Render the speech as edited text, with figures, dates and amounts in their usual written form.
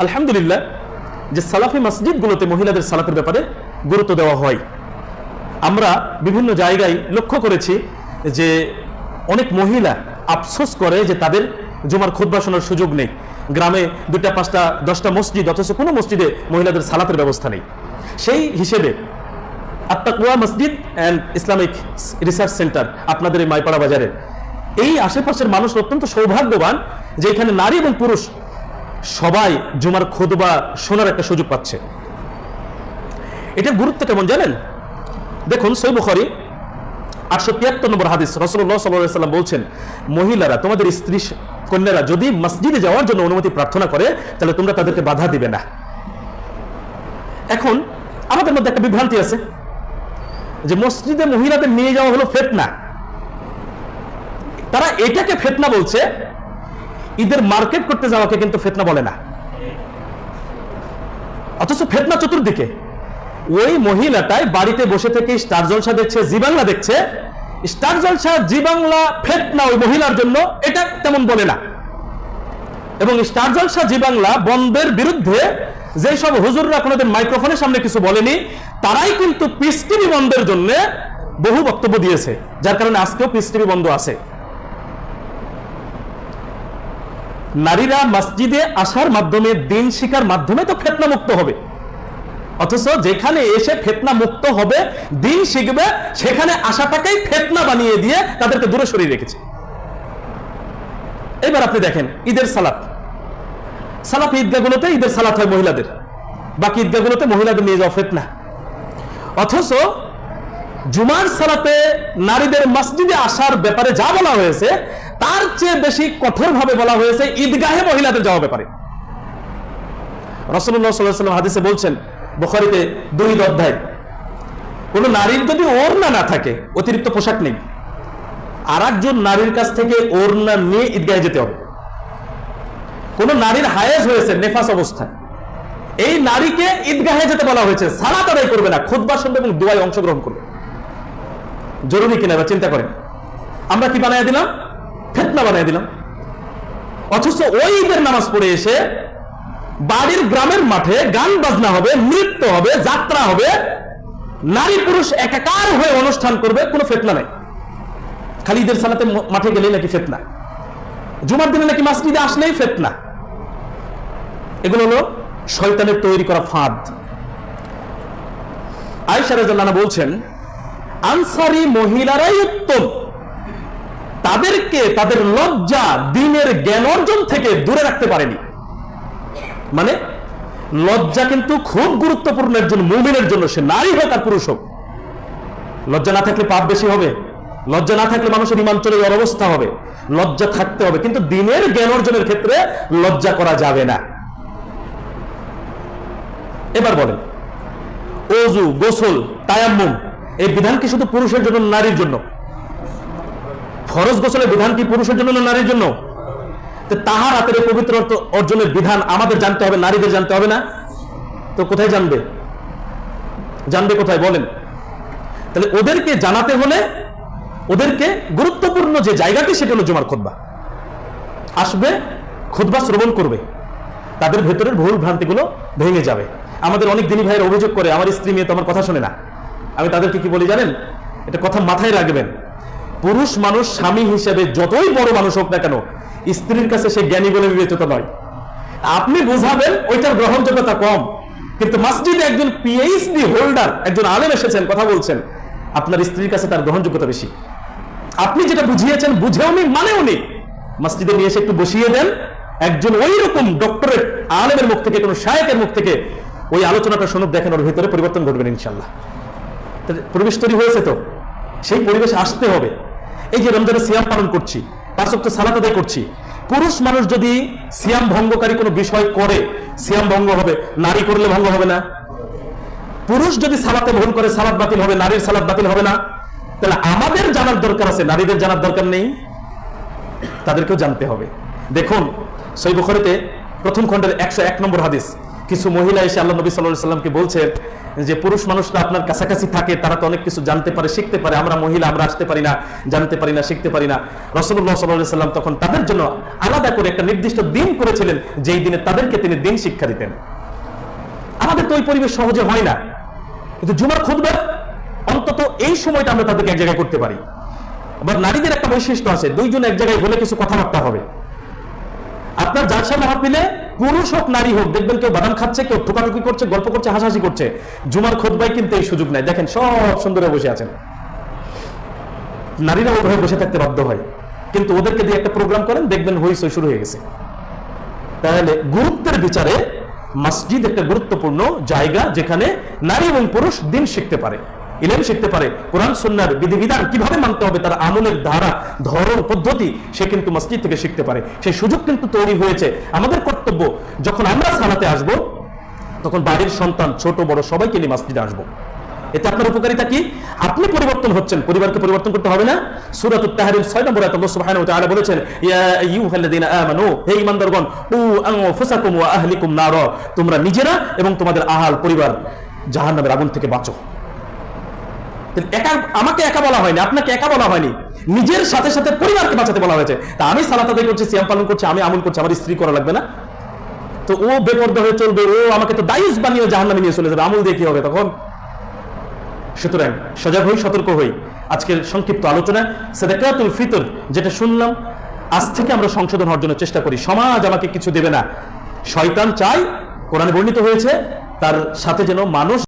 আলহামদুলিল্লাহ যে সালাফি মসজিদগুলোতে মহিলাদের সালাতের ব্যাপারে গুরুত্ব দেওয়া হয়। আমরা বিভিন্ন জায়গায় লক্ষ্য করেছি যে অনেক মহিলা আফসোস করে যে তাদের জুমার খুতবা শোনার সুযোগ নেই। গ্রামে 2টা 5টা 10টা মসজিদ, অথচ কোনো মসজিদে মহিলাদের সালাতের ব্যবস্থা নেই। সেই হিসেবে আত্তাকুয়া মসজিদ অ্যান্ড ইসলামিক রিসার্চ সেন্টার আপনাদের এই মাইপাড়া বাজারে, এই আশেপাশের মানুষ অত্যন্ত সৌভাগ্যবান যে এখানে নারী এবং পুরুষ সবাই জুমার খুতবা শোনার একটা সুযোগ পাচ্ছে। এটার গুরুত্ব কেমন জানেন? দেখুন, সহিহ বুখারী 873 নম্বর হাদিস, রাসূলুল্লাহ সাল্লাল্লাহু আলাইহি ওয়াসাল্লাম বলছেন, মহিলারা তোমাদের স্ত্রী কন্যারা যদি মসজিদে যাওয়ার জন্য অনুমতি প্রার্থনা করে তাহলে তোমরা তাদেরকে বাধা দিবে না। এখন আমাদের মধ্যে একটা বিভ্রান্তি আছে যে মসজিদে মহিলাদের নিয়ে যাওয়া হলো ফিতনা। তারা এটাকে ফিতনা বলছে, ঈদের মার্কেট করতে যাওয়াকে কিন্তু ফিতনা বলে না। অথচ ফিতনা চতুর্দিকে। ওই মহিলাটাই বাড়িতে বসে থেকে স্টার জলসা দেখছে, জি বাংলা দেখছে, স্টার জলসা জি বাংলা ফিতনা ওই মহিলার জন্য, এটা তেমন বলে না। এবং স্টার জলসা জি বাংলা বন্ধের বিরুদ্ধে যে সব হুজুররা কোনোদিন মাইক্রোফোনের সামনে কিছু বলেনি, তারাই কিন্তু পিস টিভি বন্ধের জন্য বহু বক্তব্য দিয়েছে, যার কারণে আজকেও পিস টিভি বন্ধ আছে। নারীরা মসজিদে আসার মাধ্যমে, দিন শিখার মাধ্যমে তো ফিতনা মুক্ত হবে, অথচ যেখানে এসে ফিতনা মুক্ত হবে, দিন শিখবে, সেখানে আসাটাকেই ফিতনা বানিয়ে দিয়ে তাদেরকে দূরে সরিয়ে রেখেছে। এবার আপনি দেখেন ঈদের সালাত, সালাত ঈদগাহগুলোতে ঈদের সালাত হয় মহিলাদের, বাকি ঈদগাহগুলোতে মহিলাদের নিয়ে যাওয়া ফিতনা। অথচ জুমার সালাতে নারীদের মসজিদে আসার ব্যাপারে যা বলা হয়েছে তার চেয়ে বেশি কঠোরভাবে বলা হয়েছে ঈদগাহে মহিলাদের যাওয়ার ব্যাপারে। রাসূলুল্লাহ সাল্লাল্লাহু আলাইহি ওয়াসাল্লাম হাদিসে বলছেন, বুখারীতে 2 অধ্যায়, কোন নারীর যদি ওড়না না থাকে, অতিরিক্ত পোশাক নেই, আর একজন নারীর কাছ থেকে ওড়না নিয়ে ঈদগাহে যেতে হবে। কোন নারীর হায়েজ হয়েছে নেফাস অবস্থায়, এই নারীকে ঈদগাহে যেতে বলা হয়েছে, সালাত আদায় করবে না, খুতবা শুনবে এবং দোয়ায় অংশগ্রহণ করবে। জরুরি কিনা এবার চিন্তা করেন। আমরা কি বানায় দিলাম? ফিতনা বানায় দিলাম। অথচ ওই ঈদের নামাজ পড়ে এসে বাড়ির গ্রামের মাঠে গান বাজনা হবে, নৃত্য হবে, যাত্রা হবে, নারী পুরুষ একাকার হয়ে অনুষ্ঠান করবে, কোনো ফিতনা নাই। খালি ঈদের সালাতে মাঠে গেলেই নাকি ফিতনা, জুমার দিনে নাকি মসজিদে আসলেই ফিতনা। এগুলো হলো শয়তানের তৈরি করা ফাঁদ। আয়েশা রাদিয়াল্লাহু আনহা বলছেন, আনসারী মহিলারাই উত্তম, তাদেরকে তাদের লজ্জা দ্বীনের জ্ঞান অর্জন থেকে দূরে রাখতে পারেনি। মানে লজ্জা কিন্তু খুব গুরুত্বপূর্ণ একজন মুমিনের জন্য, সে নারী হোক আর পুরুষ হোক। লজ্জা না থাকলে পাপ বেশি হবে, লজ্জা না থাকলে মানুষের ঈমান চলে যাওয়ার অবস্থা হবে। লজ্জা থাকতে হবে, কিন্তু দ্বীনের জ্ঞান অর্জনের ক্ষেত্রে লজ্জা করা যাবে না। এবার বলেন, ওযু, গোসল, তায়াম্মুম, এই বিধান কি শুধু পুরুষের জন্য, নারীর জন্য? ফরজ গোসলের বিধান কি পুরুষের জন্য না নারীর জন্য? তাহারাতের পবিত্র অর্জনের বিধান আমাদের জানতে হবে, নারীদের জানতে হবে না? তো কোথায় জানবে? জানবে কোথায় বলেন? তাহলে ওদেরকে জানাতে হলে ওদেরকে গুরুত্বপূর্ণ যে জায়গাটি, সেটা হলো জুমার খুতবা। আসবে, খুতবা শ্রবণ করবে, তাদের ভেতরের ভুল ভ্রান্তিগুলো ভেঙে যাবে। আমাদের অনেক দিনী ভাইয়ের অভিযোগ করে, আমার স্ত্রী মেয়ে তো আমার কথা শোনে না। আমি তাদেরকে কি বলি জানেন? এটা কথা মাথায় রাখবেন, পুরুষ মানুষ স্বামী হিসেবে যতই বড় মানুষ হোক না কেন, স্ত্রীর কাছে সে জ্ঞানী বলে বিবেচিত নয়। আপনি বুঝাবেন, ওইটার গ্রহণযোগ্যতা কম, কিন্তু মসজিদে একজন পিএইচডি হোল্ডার, একজন আলেম এসেছেন, কথা বলছেন, আপনার স্ত্রীর কাছে তার গ্রহণযোগ্যতা বেশি। আপনি যেটা বুঝিয়েছেন বুঝেও নি, মানেও নি, মসজিদে নিয়ে এসে একটু বসিয়ে দেন, একজন ওই রকম ডক্টরেট আলেমের মুখ থেকে, কোন শায়েখের মুখ থেকে ওই আলোচনাটা শুনুক, দেখেন ওর ভিতরে পরিবর্তন ঘটবেন ইনশাল্লাহ। পরিবেশ তৈরি হয়েছে, তো সেই পরিবেশ আসতে হবে। এই যে রমজানে সিয়াম পালন করছি, 5 ওয়াক্ত সালাত আদায় করছি, পুরুষ মানুষ যদি সিয়াম ভঙ্গকারী কোনো বিষয় করে, সিয়াম ভঙ্গ হবে, নারী করলে ভঙ্গ হবে না? পুরুষ যদি সালাতে ভুল করে, সালাত বাতিল হবে, নারীর সালাত বাতিল হবে না? তাহলে আমাদের জানার দরকার আছে, নারীদের জানার দরকার নেই? তাদেরকেও জানতে হবে। দেখুন, সহিহ বুখারীতে 1ম খণ্ডের 101 নম্বর হাদিস, কিছু মহিলা এসে আল্লাহ নবী সাল্লাল্লাহু আলাইহি সাল্লামকে বলছে যে পুরুষ মানুষরা আপনার কাছাকাছি থাকে, তারা তো অনেক কিছু জানতে পারে, শিখতে পারে, আমরা মহিলা আমরা আসতে পারি না, জানতে পারি না, শিখতে পারি না। রাসূলুল্লাহ সাল্লাল্লাহু আলাইহি সাল্লাম তখন তাদের জন্য আলাদা করে একটা নির্দিষ্ট দিন করেছিলেন, যেই দিনে তাদেরকে তিনি দিন শিক্ষা দিতেন। আমাদের তো ওই পরিবেশ সহজে হয় না, কিন্তু জুমার খুতবা অন্তত এই সময়টা আমরা তাদেরকে এক জায়গায় করতে পারি। আবার নারীদের একটা বৈশিষ্ট্য আছে, দুইজন এক জায়গায় হলে কিছু কথাবার্তা হবে। আপনার জালসা মাহফিলে পুরুষ হোক নারী হোক, দেখবেন কেউ বাদাম খাচ্ছে, কেউ ঠোকাঠুকি করছে, গল্প করছে, হাসাহাসি করছে। জুমার খুতবায় কিন্তু এই সুযোগ নাই। দেখেন সব সুন্দরে বসে আছেন, নারীরা ওভাবে বসে থাকতে বাধ্য হয়, কিন্তু ওদেরকে দিয়ে একটা প্রোগ্রাম করেন, দেখবেন হইচই শুরু হয়ে গেছে। তাহলে গুরুত্বের বিচারে মসজিদ একটা গুরুত্বপূর্ণ জায়গা, যেখানে নারী এবং পুরুষ দিন শিখতে পারে, ইলম শিখতে পারে, কোরআন সুন্নাহর বিধিবিধান কিভাবে মানতে হবে, তার আমলের ধারা, ধরন, পদ্ধতি সে কিন্তু মসজিদ থেকে শিখতে পারে। সেই সুযোগ কিন্তু তৈরি হয়েছে। আমাদের কর্তব্য, যখন আমরা সালাতে আসব, তখন বাড়ির সন্তান ছোট বড় সবাইকে নিয়ে মসজিদে আসবো। এতে আপনার উপকারিতা কি? আপনি পরিবর্তন হচ্ছেন, পরিবারকে পরিবর্তন করতে হবে না? সূরাতুত তাহরিম 6 নম্বর আয়াতে আল্লাহ সুবহানাহু ওয়া তাআলা বলেছেন, ইয়া আইয়ুহাল্লাযীনা আমানু, হে ঈমানদারগণ, কু আনফুসাকুম ওয়া আহলিকুম নার, তোমরা নিজেরা এবং তোমাদের আহাল পরিবার জাহান্নামের আগুন থেকে বাঁচো। একা, আমাকে একা বলা হয়নি, আপনাকে একা বলা হয়নি, নিজের সাথে সাথে পরিবারকে বাঁচাতে বলা হয়েছে। তা আমি সালাত আদায় করছি, সিয়াম পালন করছি, আমি আমল করছি, আমার স্ত্রী করা লাগবে না? তো ও বেপরদা হয়ে চলবে, ও আমাকে তো দায়ুস বানিয়ে জাহান্নামে নিয়ে চলে যাবে, আমল দিয়ে কি হবে তখন? সুতরাং সজাগ হই, সতর্ক হই। আজকের সংক্ষিপ্ত আলোচনা সাদাকাতুল ফিতর যেটা শুনলাম, আজ থেকে আমরা সংশোধন অর্জনের চেষ্টা করি। সমাজ আমাকে কিছু দেবে না, শয়তান চাই, কোরআনে বর্ণিত হয়েছে, তার সাথে যেন মানুষ